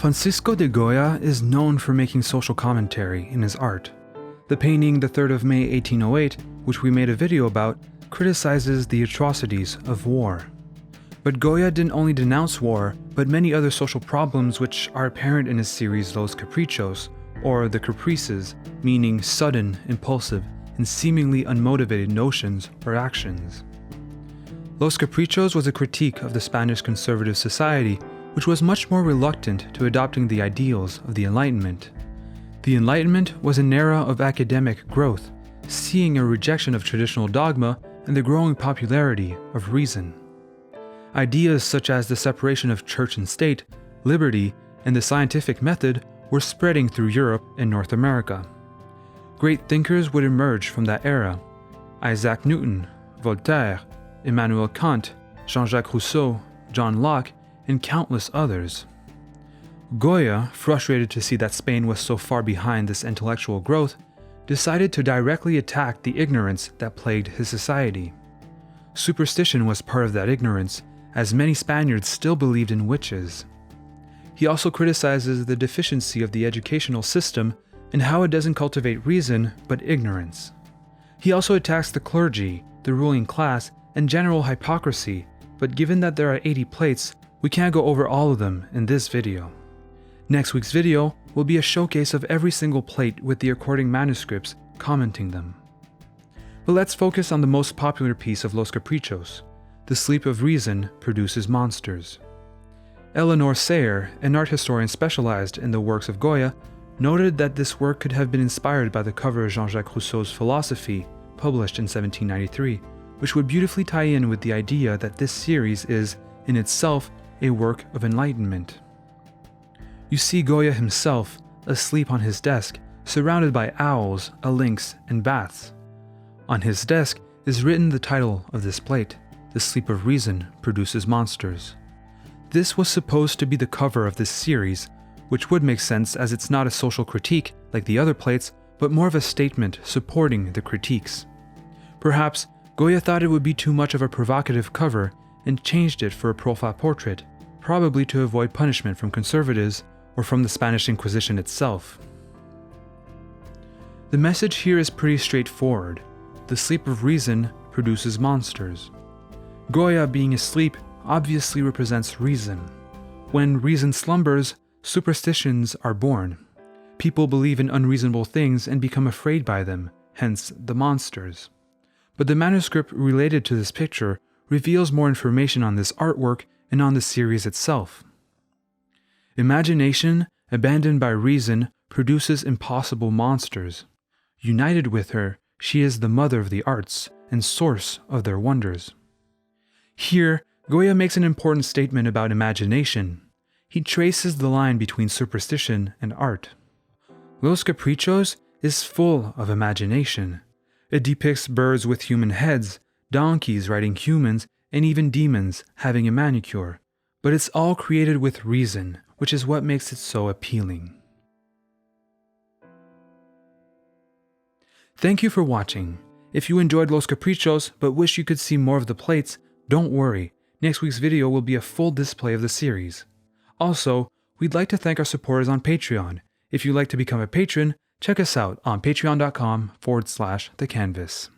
Francisco de Goya is known for making social commentary in his art. The painting The 3rd of May 1808, which we made a video about, criticizes the atrocities of war. But Goya didn't only denounce war, but many other social problems which are apparent in his series Los Caprichos, or the caprices, meaning sudden, impulsive, and seemingly unmotivated notions or actions. Los Caprichos was a critique of the Spanish conservative society, which was much more reluctant to adopting the ideals of the Enlightenment. The Enlightenment was an era of academic growth, seeing a rejection of traditional dogma and the growing popularity of reason. Ideas such as the separation of church and state, liberty, and the scientific method were spreading through Europe and North America. Great thinkers would emerge from that era: Isaac Newton, Voltaire, Immanuel Kant, Jean-Jacques Rousseau, John Locke, and countless others. Goya, frustrated to see that Spain was so far behind this intellectual growth, decided to directly attack the ignorance that plagued his society. Superstition was part of that ignorance, as many Spaniards still believed in witches. He also criticizes the deficiency of the educational system and how it doesn't cultivate reason but ignorance. He also attacks the clergy, the ruling class, and general hypocrisy, but given that there are 80 plates, we can't go over all of them in this video. Next week's video will be a showcase of every single plate with the according manuscripts commenting them. But let's focus on the most popular piece of Los Caprichos: The Sleep of Reason Produces Monsters. Eleanor Sayer, an art historian specialized in the works of Goya, noted that this work could have been inspired by the cover of Jean-Jacques Rousseau's Philosophy, published in 1793, which would beautifully tie in with the idea that this series is, in itself, a work of enlightenment. You see Goya himself, asleep on his desk, surrounded by owls, a lynx, and bats. On his desk is written the title of this plate: The Sleep of Reason Produces Monsters. This was supposed to be the cover of this series, which would make sense as it's not a social critique like the other plates, but more of a statement supporting the critiques. Perhaps Goya thought it would be too much of a provocative cover and changed it for a profile portrait, probably to avoid punishment from conservatives or from the Spanish Inquisition itself. The message here is pretty straightforward. The sleep of reason produces monsters. Goya being asleep obviously represents reason. When reason slumbers, superstitions are born. People believe in unreasonable things and become afraid by them, hence the monsters. But the manuscript related to this picture reveals more information on this artwork and on the series itself. Imagination, abandoned by reason, produces impossible monsters. United with her, she is the mother of the arts and source of their wonders. Here, Goya makes an important statement about imagination. He traces the line between superstition and art. Los Caprichos is full of imagination. It depicts birds with human heads, donkeys riding humans, and even demons having a manicure. But it's all created with reason, which is what makes it so appealing. Thank you for watching. If you enjoyed Los Caprichos but wish you could see more of the plates, don't worry. Next week's video will be a full display of the series. Also, we'd like to thank our supporters on Patreon. If you'd like to become a patron, check us out on patreon.com/thecanvas.